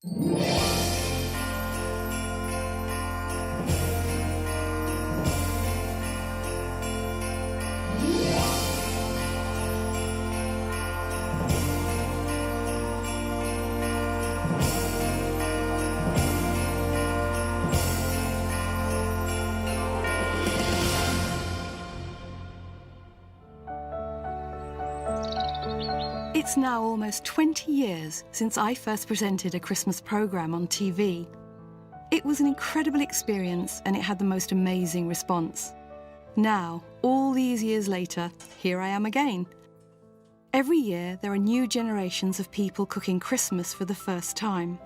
It's now almost 20 years since I first presented a Christmas programme on TV. It was an incredible experience and it had the most amazing response. Now, all these years later, here I am again. Every year there are new generations of people cooking Christmas for the first time.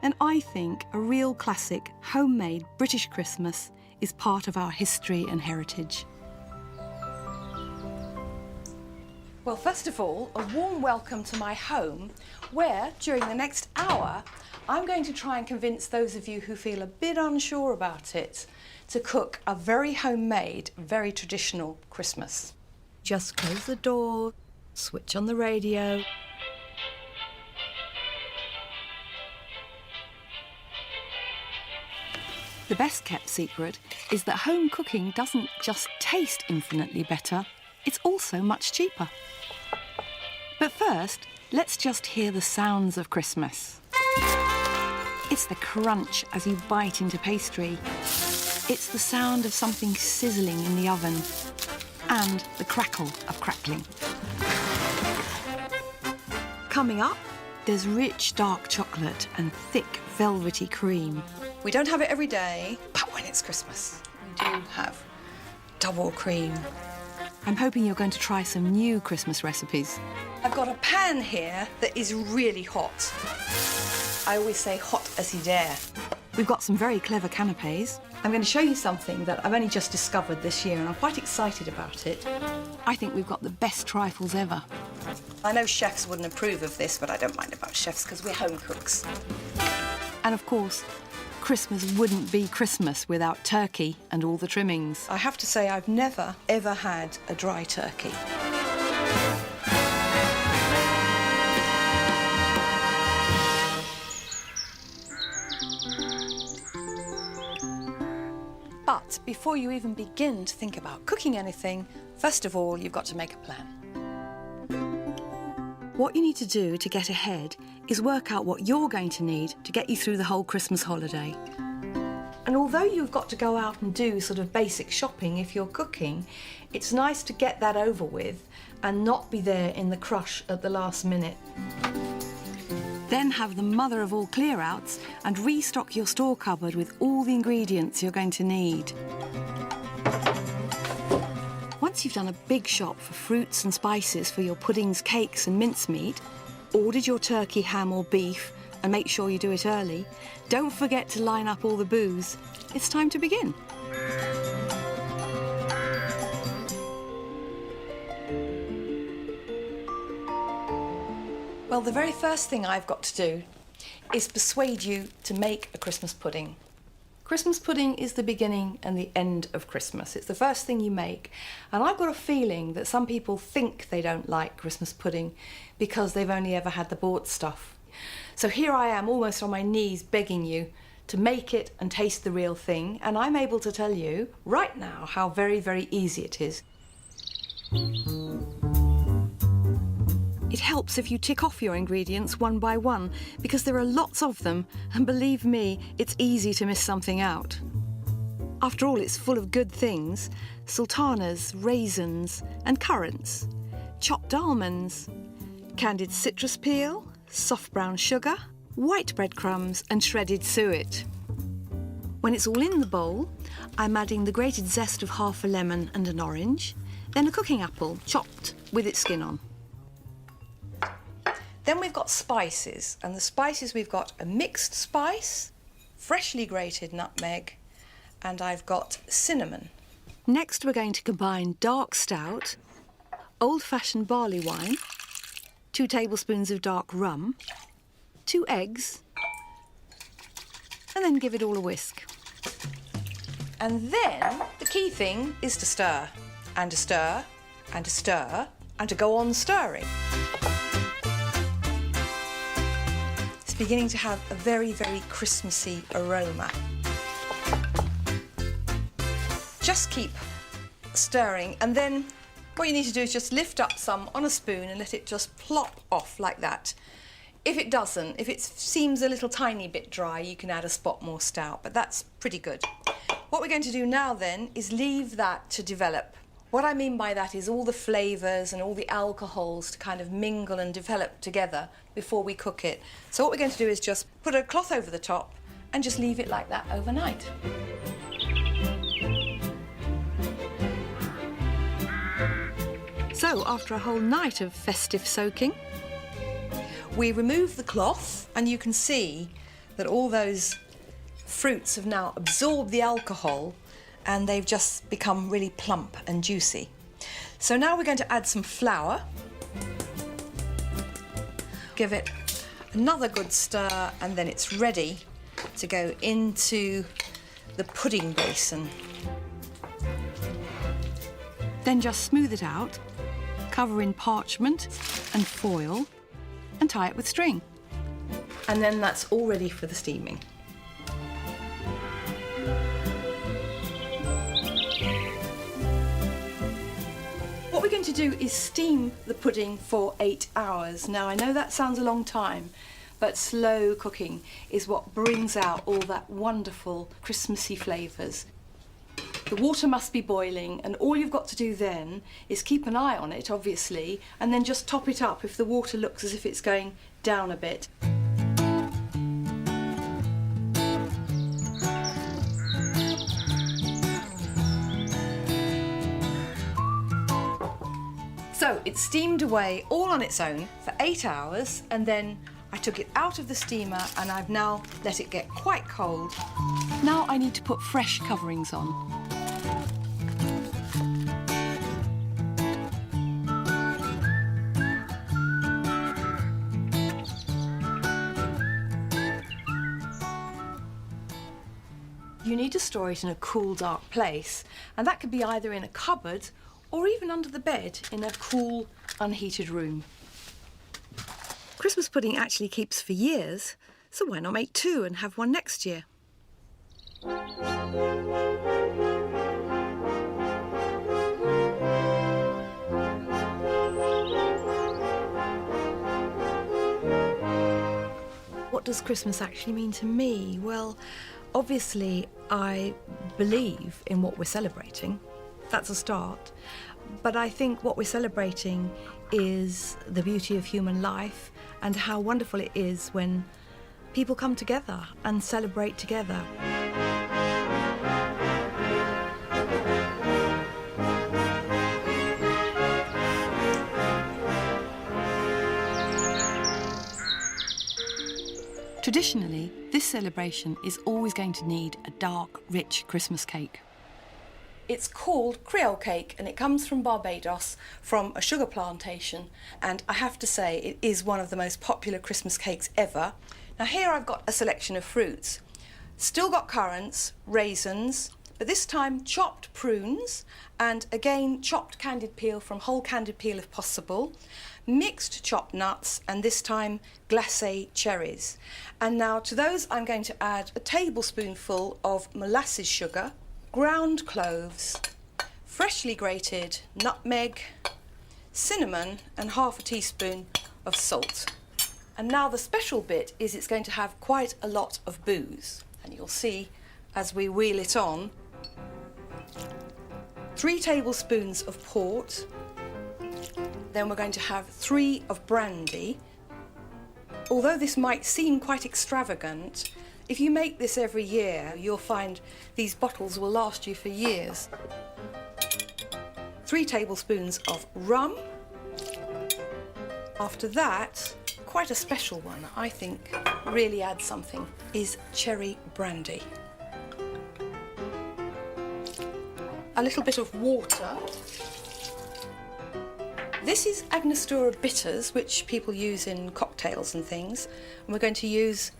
And I think a real classic, homemade British Christmas is part of our history and heritage. Well, first of all, a warm welcome to my home, where, during the next hour, I'm going to try and convince those of you who feel a bit unsure about it to cook a very homemade, very traditional Christmas. Just close the door, switch on the radio. The best kept secret is that home cooking doesn't just taste infinitely better, it's also much cheaper. But first, let's just hear the sounds of Christmas. It's the crunch as you bite into pastry. It's the sound of something sizzling in the oven. And the crackle of crackling. Coming up, there's rich dark chocolate and thick velvety cream. We don't have it every day, but when it's Christmas, we do have double cream. I'm hoping you're going to try some new Christmas recipes. I've got a pan here that is really hot. I always say hot as you dare. We've got some very clever canapes. I'm going to show you something that I've only just discovered this year and I'm quite excited about it. I think we've got the best trifles ever. I know chefs wouldn't approve of this, but I don't mind about chefs because we're home cooks. And of course, Christmas wouldn't be Christmas without turkey and all the trimmings. I have to say I've never, ever had a dry turkey. But before you even begin to think about cooking anything, first of all, you've got to make a plan. What you need to do to get ahead is work out what you're going to need to get you through the whole Christmas holiday. And although you've got to go out and do sort of basic shopping if you're cooking, it's nice to get that over with and not be there in the crush at the last minute. Then have the mother of all clear-outs and restock your store cupboard with all the ingredients you're going to need. Once you've done a big shop for fruits and spices for your puddings, cakes and mincemeat, ordered your turkey, ham or beef, and make sure you do it early, don't forget to line up all the booze. It's time to begin. Well, the very first thing I've got to do is persuade you to make a Christmas pudding. Christmas pudding is the beginning and the end of Christmas. It's the first thing you make. And I've got a feeling that some people think they don't like Christmas pudding because they've only ever had the bought stuff. So here I am, almost on my knees, begging you to make it and taste the real thing. And I'm able to tell you right now how very, very easy it is. It helps if you tick off your ingredients one by one, because there are lots of them, and believe me, it's easy to miss something out. After all, it's full of good things: sultanas, raisins and currants, chopped almonds, candied citrus peel, soft brown sugar, white breadcrumbs and shredded suet. When it's all in the bowl, I'm adding the grated zest of half a lemon and an orange, then a cooking apple, chopped with its skin on. Then we've got spices, and the spices we've got a mixed spice, freshly grated nutmeg, and I've got cinnamon. Next we're going to combine dark stout, old-fashioned barley wine, 2 tablespoons of dark rum, 2 eggs, and then give it all a whisk. And then the key thing is to stir, and to stir, and to stir, and to go on stirring. beginning to have a very, very Christmassy aroma. Just keep stirring, and then what you need to do is just lift up some on a spoon and let it just plop off like that. If it doesn't, if it seems a little tiny bit dry, you can add a spot more stout, but that's pretty good. What we're going to do now then is leave that to develop. What I mean by that is all the flavours and all the alcohols to kind of mingle and develop together before we cook it. So what we're going to do is just put a cloth over the top and just leave it like that overnight. So after a whole night of festive soaking, we remove the cloth, and you can see that all those fruits have now absorbed the alcohol and they've just become really plump and juicy. So now we're going to add some flour. Give it another good stir, and then it's ready to go into the pudding basin. Then just smooth it out, cover in parchment and foil, and tie it with string. And then that's all ready for the steaming. What we're going to do is steam the pudding for 8 hours. Now, I know that sounds a long time, but slow cooking is what brings out all that wonderful Christmassy flavours. The water must be boiling, and all you've got to do then is keep an eye on it, obviously, and then just top it up if the water looks as if it's going down a bit. So it's steamed away all on its own for 8 hours, and then I took it out of the steamer and I've now let it get quite cold. Now I need to put fresh coverings on. You need to store it in a cool, dark place, and that could be either in a cupboard or even under the bed in a cool, unheated room. Christmas pudding actually keeps for years, so why not make 2 and have one next year? What does Christmas actually mean to me? Well, obviously, I believe in what we're celebrating. That's a start. But I think what we're celebrating is the beauty of human life and how wonderful it is when people come together and celebrate together. Traditionally, this celebration is always going to need a dark, rich Christmas cake. It's called Creole cake, and it comes from Barbados, from a sugar plantation, and I have to say it is one of the most popular Christmas cakes ever. Now here I've got a selection of fruits. Still got currants, raisins, but this time chopped prunes, and again chopped candied peel from whole candied peel if possible, mixed chopped nuts, and this time glacé cherries. And now to those I'm going to add a tablespoonful of molasses sugar, ground cloves, freshly grated nutmeg, cinnamon, and half a teaspoon of salt. And now the special bit is it's going to have quite a lot of booze, and you'll see as we wheel it on. 3 tablespoons of port, then we're going to have 3 of brandy. Although this might seem quite extravagant, if you make this every year, you'll find these bottles will last you for years. 3 tablespoons of rum. After that, quite a special one, I think, really adds something, is cherry brandy. A little bit of water. This is Angostura bitters, which people use in cocktails and things, and we're going to use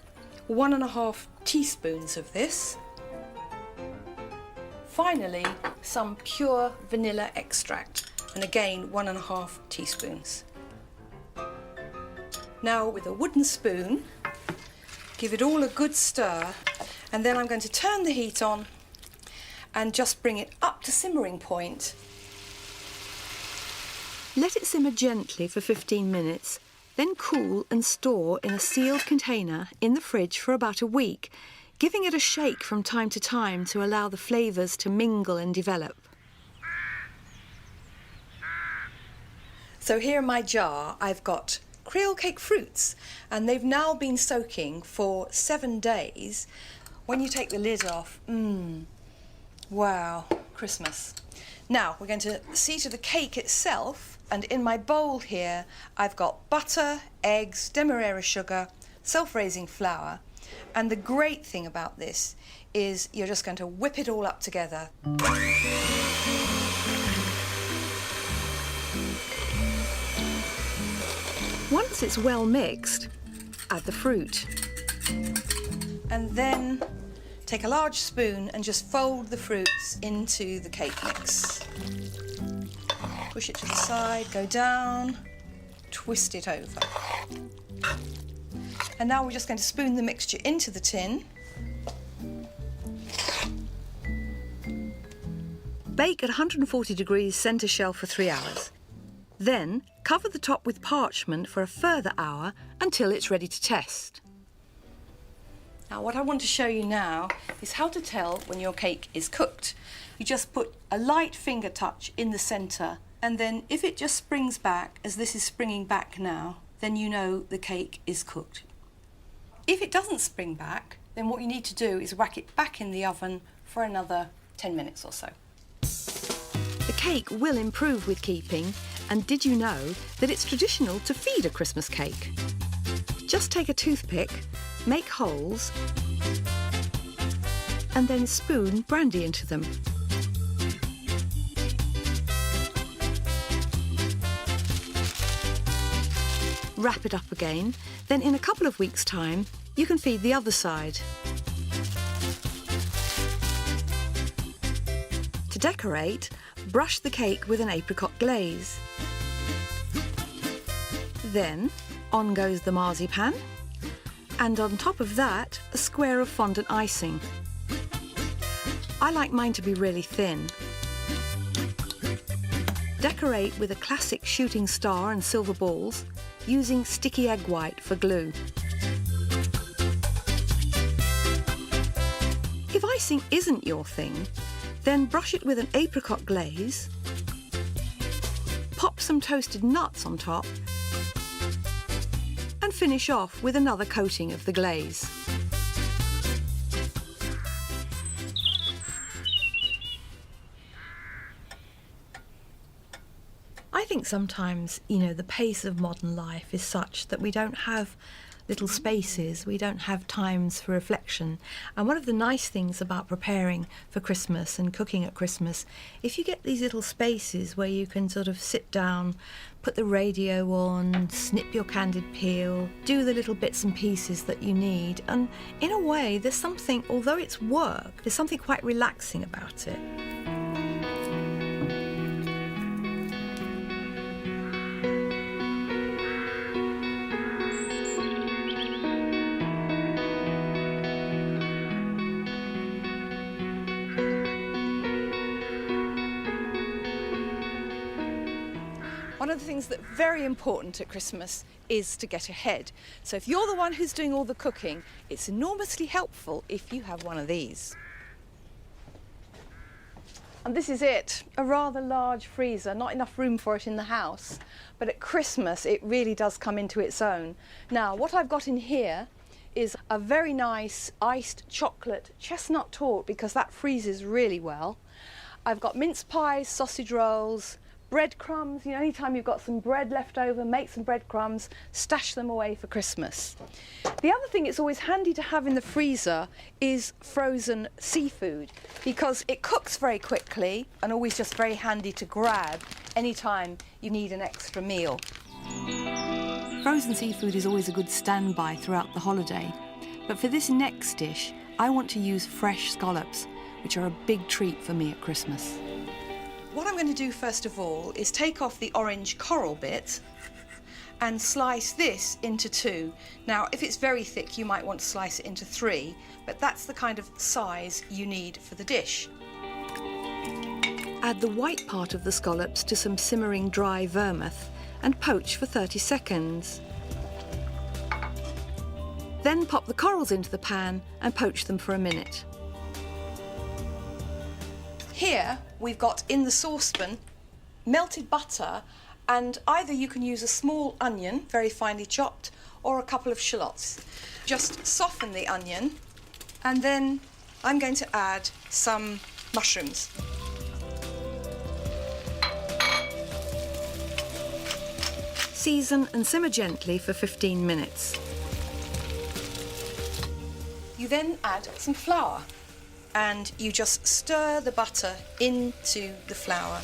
1½ teaspoons of this. Finally, some pure vanilla extract, and again 1½ teaspoons. Now with a wooden spoon, Give it all a good stir, and then I'm going to turn the heat on and just bring it up to simmering point. Let it simmer gently for 15 minutes, then cool and store in a sealed container in the fridge for about a week, giving it a shake from time to time to allow the flavours to mingle and develop. So here in my jar I've got Creole cake fruits, and they've now been soaking for 7 days. When you take the lid off, wow, Christmas. Now we're going to see to the cake itself, and in my bowl here I've got butter, eggs, demerara sugar, self-raising flour, and the great thing about this is you're just going to whip it all up together. Once it's well mixed, add the fruit. And then take a large spoon and just fold the fruits into the cake mix. Push it to the side, go down, twist it over. And now we're just going to spoon the mixture into the tin. Bake at 140 degrees centre shelf for 3 hours. Then cover the top with parchment for a further hour until it's ready to test. Now what I want to show you now is how to tell when your cake is cooked. You just put a light finger touch in the centre, and then if it just springs back, as this is springing back now, then you know the cake is cooked. If it doesn't spring back, then what you need to do is whack it back in the oven for another 10 minutes or so. The cake will improve with keeping, and did you know that it's traditional to feed a Christmas cake? Just take a toothpick, make holes, and then spoon brandy into them. Wrap it up again, then in a couple of weeks' time, you can feed the other side. To decorate, brush the cake with an apricot glaze. Then, on goes the marzipan, and on top of that, a square of fondant icing. I like mine to be really thin. Decorate with a classic shooting star and silver balls, using sticky egg white for glue. If icing isn't your thing, then brush it with an apricot glaze, pop some toasted nuts on top, and finish off with another coating of the glaze. I think sometimes, the pace of modern life is such that we don't have little spaces, we don't have times for reflection. And one of the nice things about preparing for Christmas and cooking at Christmas, if you get these little spaces where you can sort of sit down, put the radio on, snip your candied peel, do the little bits and pieces that you need, and in a way there's something, although it's work, there's something quite relaxing about it. One of the things that's very important at Christmas is to get ahead. So if you're the one who's doing all the cooking, it's enormously helpful if you have one of these. And this is it, a rather large freezer, not enough room for it in the house. But at Christmas, it really does come into its own. Now, what I've got in here is a very nice iced chocolate chestnut torte, because that freezes really well. I've got mince pies, sausage rolls, breadcrumbs. Anytime you've got some bread left over, make some breadcrumbs, stash them away for Christmas. The other thing it's always handy to have in the freezer is frozen seafood, because it cooks very quickly and always just very handy to grab anytime you need an extra meal. Frozen seafood is always a good standby throughout the holiday, but for this next dish, I want to use fresh scallops, which are a big treat for me at Christmas. What I'm going to do first of all is take off the orange coral bit and slice this into 2. Now, if it's very thick, you might want to slice it into 3, but that's the kind of size you need for the dish. Add the white part of the scallops to some simmering dry vermouth and poach for 30 seconds. Then pop the corals into the pan and poach them for a minute. Here we've got in the saucepan melted butter, and either you can use a small onion, very finely chopped, or a couple of shallots. Just soften the onion, and then I'm going to add some mushrooms. Season and simmer gently for 15 minutes. You then add some flour, and you just stir the butter into the flour.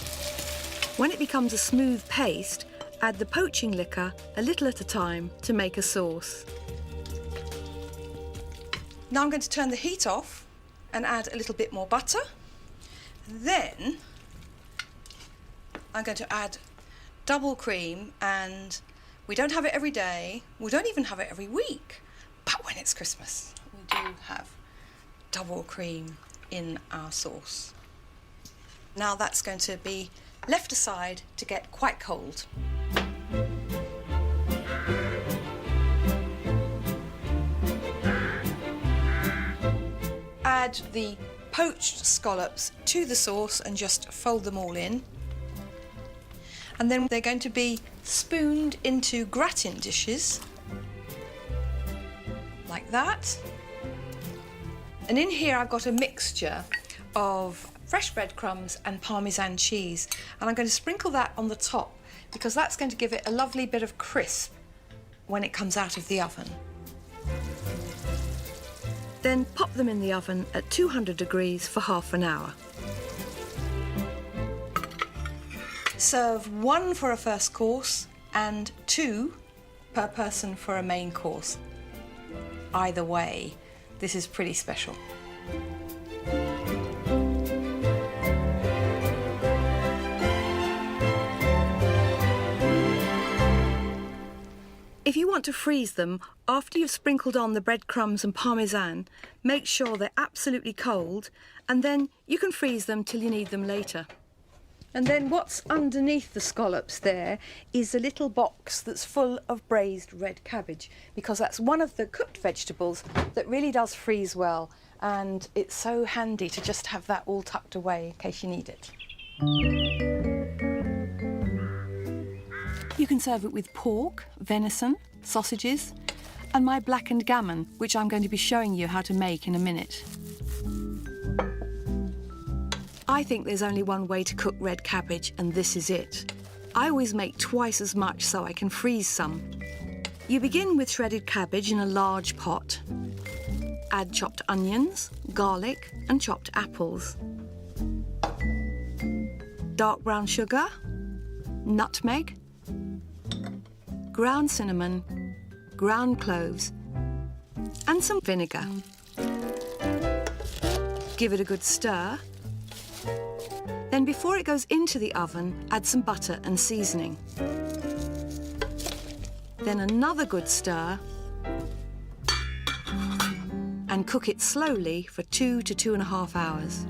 When it becomes a smooth paste, add the poaching liquor a little at a time to make a sauce. Now I'm going to turn the heat off and add a little bit more butter. Then I'm going to add double cream, and we don't have it every day, we don't even have it every week, but when it's Christmas, we do have double cream in our sauce. Now that's going to be left aside to get quite cold. Add the poached scallops to the sauce and just fold them all in. And then they're going to be spooned into gratin dishes, like that. And in here I've got a mixture of fresh breadcrumbs and Parmesan cheese, and I'm going to sprinkle that on the top because that's going to give it a lovely bit of crisp when it comes out of the oven. Then pop them in the oven at 200 degrees for half an hour. Serve 1 for a first course and 2 per person for a main course. Either way, this is pretty special. If you want to freeze them, after you've sprinkled on the breadcrumbs and Parmesan, make sure they're absolutely cold, and then you can freeze them till you need them later. And then what's underneath the scallops there is a little box that's full of braised red cabbage, because that's one of the cooked vegetables that really does freeze well, and it's so handy to just have that all tucked away in case you need it. You can serve it with pork, venison, sausages, and my blackened gammon, which I'm going to be showing you how to make in a minute. I think there's only one way to cook red cabbage, and this is it. I always make twice as much so I can freeze some. You begin with shredded cabbage in a large pot. Add chopped onions, garlic, and chopped apples. Dark brown sugar, nutmeg, ground cinnamon, ground cloves, and some vinegar. Give it a good stir. Then before it goes into the oven, add some butter and seasoning. Then another good stir, and cook it slowly for 2 to 2.5 hours.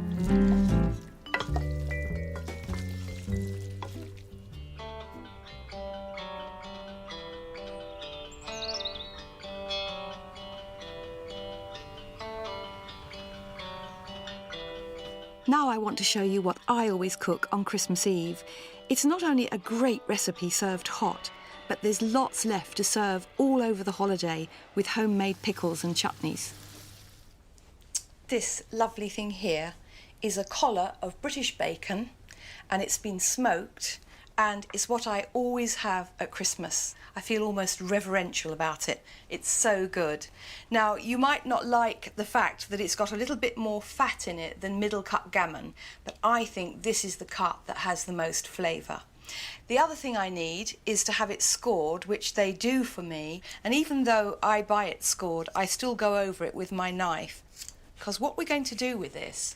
Now I want to show you what I always cook on Christmas Eve. It's not only a great recipe served hot, but there's lots left to serve all over the holiday with homemade pickles and chutneys. This lovely thing here is a collar of British bacon, and it's been smoked, and it's what I always have at Christmas. I feel almost reverential about it. It's so good. Now, you might not like the fact that it's got a little bit more fat in it than middle cut gammon, but I think this is the cut that has the most flavour. The other thing I need is to have it scored, which they do for me, and even though I buy it scored, I still go over it with my knife, because what we're going to do with this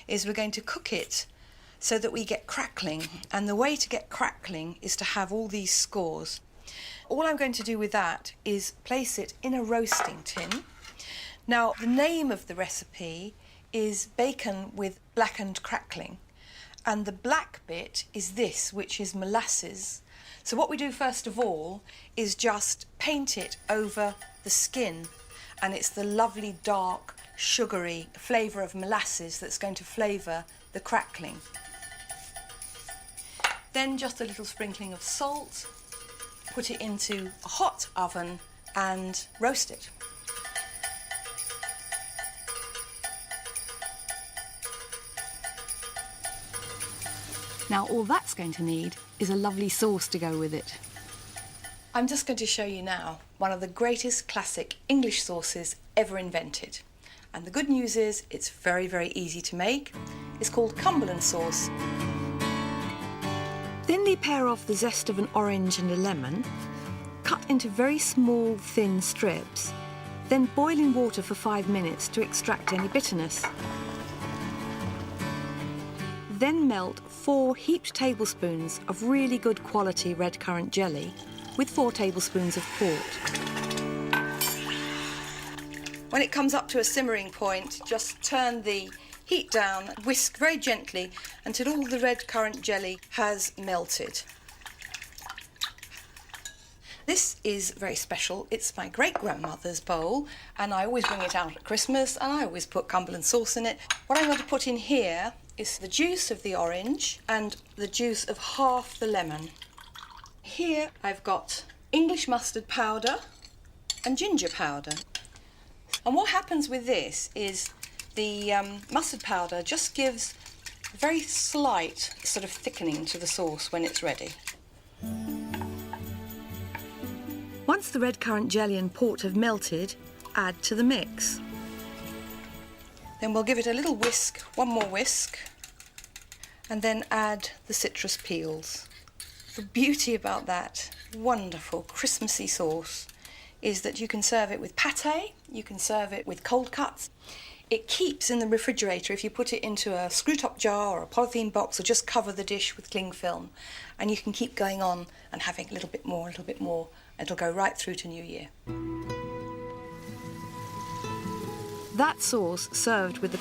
is we're going to cook it so that we get crackling, and the way to get crackling is to have all these scores. All I'm going to do with that is place it in a roasting tin. Now, the name of the recipe is bacon with blackened crackling, and the black bit is this, which is molasses. So what we do first of all is just paint it over the skin, and it's the lovely dark sugary flavour of molasses that's going to flavour the crackling. Then just a little sprinkling of salt, put it into a hot oven and roast it. Now all that's going to need is a lovely sauce to go with it. I'm just going to show you now one of the greatest classic English sauces ever invented. And the good news is it's very, very easy to make. It's called Cumberland sauce. Thinly pare off the zest of an orange and a lemon, cut into very small, thin strips, then boil in water for 5 minutes to extract any bitterness. Then melt 4 heaped tablespoons of really good quality red currant jelly with 4 tablespoons of port. When it comes up to a simmering point, just turn the heat down, whisk very gently until all the red currant jelly has melted. This is very special. It's my great-grandmother's bowl, and I always bring it out at Christmas, and I always put Cumberland sauce in it. What I'm going to put in here is the juice of the orange and the juice of half the lemon. Here I've got English mustard powder and ginger powder. And what happens with this is the mustard powder just gives a very slight sort of thickening to the sauce when it's ready. Once the red currant jelly and port have melted, add to the mix. Then we'll give it a little whisk, one more whisk, and then add the citrus peels. The beauty about that wonderful Christmassy sauce is that you can serve it with pâté, you can serve it with cold cuts. It keeps in the refrigerator if you put it into a screw-top jar or a polythene box, or just cover the dish with cling film, and you can keep going on and having a little bit more, a little bit more. It'll go right through to New Year. That sauce served with the